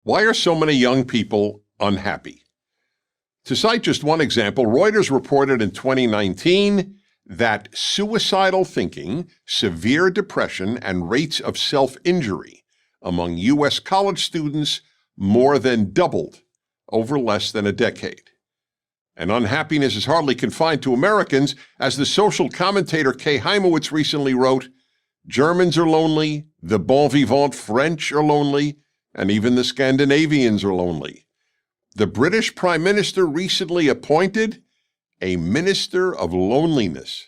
Why are so many young people unhappy? To cite just one example, Reuters reported in 2019 that suicidal thinking, severe depression, and rates of self-injury among U.S. college students more than doubled over less than a decade. And unhappiness is hardly confined to Americans. As the social commentator Kay Heimowitz recently wrote, Germans are lonely, the bon vivant French are lonely, and even the Scandinavians are lonely. The British Prime Minister recently appointed a Minister of Loneliness.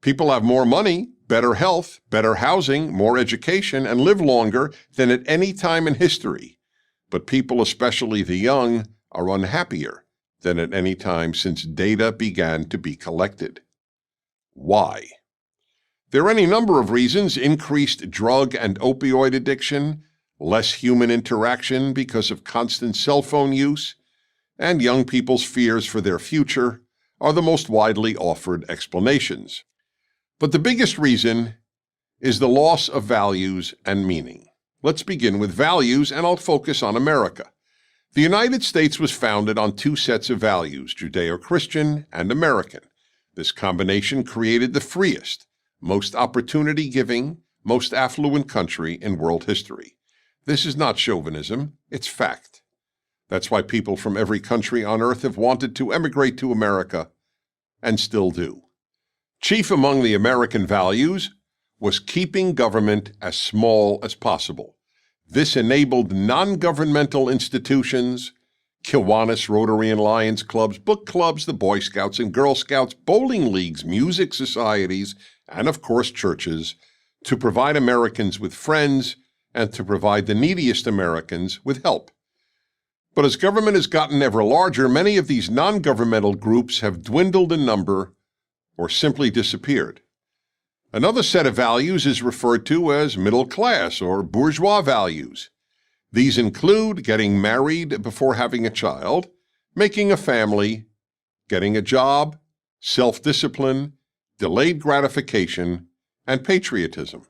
People have more money, better health, better housing, more education, and live longer than at any time in history. But people, especially the young, are unhappier than at any time since data began to be collected. Why? There are any number of reasons: increased drug and opioid addiction, less human interaction because of constant cell phone use, and young people's fears for their future are the most widely offered explanations. But the biggest reason is the loss of values and meaning. Let's begin with values, and I'll focus on America. The United States was founded on two sets of values, Judeo-Christian and American. This combination created the freest, most opportunity-giving, most affluent country in world history. This is not chauvinism, it's fact. That's why people from every country on earth have wanted to emigrate to America, and still do. Chief among the American values was keeping government as small as possible. This enabled non-governmental institutions, Kiwanis, Rotary and Lions clubs, book clubs, the Boy Scouts and Girl Scouts, bowling leagues, music societies, and of course churches, to provide Americans with friends and to provide the neediest Americans with help. But as government has gotten ever larger, many of these non-governmental groups have dwindled in number or simply disappeared. Another set of values is referred to as middle class or bourgeois values. These include getting married before having a child, making a family, getting a job, self-discipline, delayed gratification, and patriotism.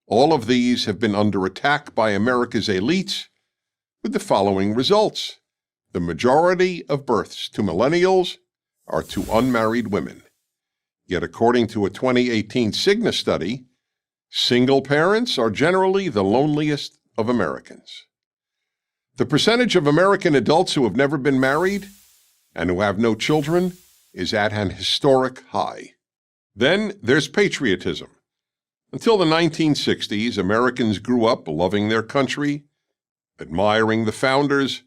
All of these have been under attack by America's elites with the following results. The majority of births to millennials are to unmarried women. Yet according to a 2018 Cigna study, single parents are generally the loneliest of Americans. The percentage of American adults who have never been married and who have no children is at an historic high. Then there's patriotism. Until the 1960s, Americans grew up loving their country, admiring the founders,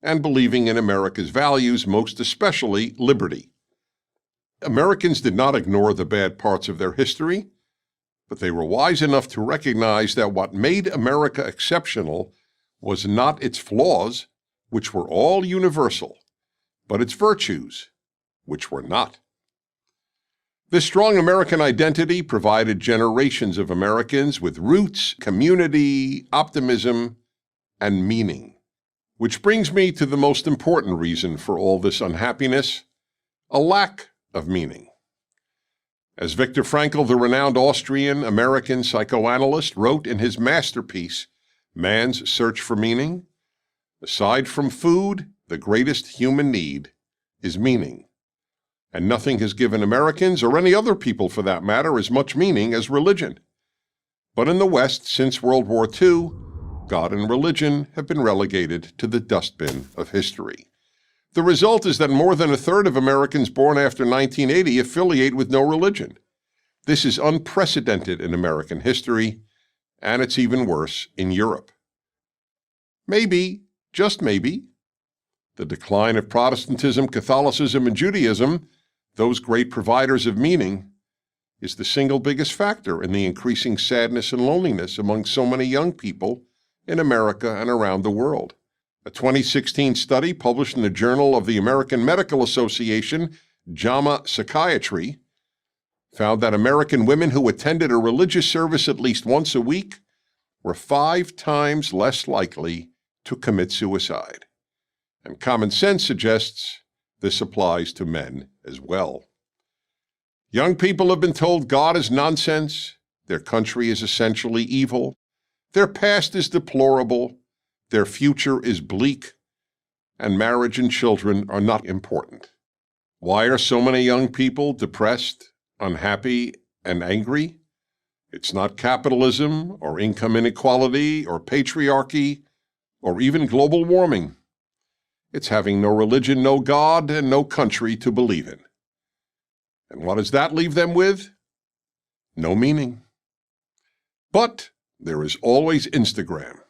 and believing in America's values, most especially liberty. Americans did not ignore the bad parts of their history, but they were wise enough to recognize that what made America exceptional was not its flaws, which were all universal, but its virtues, which were not. This strong American identity provided generations of Americans with roots, community, optimism, and meaning. Which brings me to the most important reason for all this unhappiness: a lack of meaning. As Viktor Frankl, the renowned Austrian-American psychoanalyst, wrote in his masterpiece, Man's Search for Meaning, aside from food, the greatest human need is meaning. And nothing has given Americans, or any other people for that matter, as much meaning as religion. But in the West, since World War II, God and religion have been relegated to the dustbin of history. The result is that more than a third of Americans born after 1980 affiliate with no religion. This is unprecedented in American history, and it's even worse in Europe. Maybe, just maybe, the decline of Protestantism, Catholicism, and Judaism, those great providers of meaning, is the single biggest factor in the increasing sadness and loneliness among so many young people in America and around the world. A 2016 study published in the Journal of the American Medical Association, JAMA Psychiatry, found that American women who attended a religious service at least once a week were 5 times less likely to commit suicide. And common sense suggests this applies to men as well. Young people have been told God is nonsense, their country is essentially evil, their past is deplorable, their future is bleak, and marriage and children are not important. Why are so many young people depressed, unhappy, and angry? It's not capitalism or income inequality or patriarchy or even global warming. It's having no religion, no God, and no country to believe in. And what does that leave them with? No meaning. But there is always Instagram.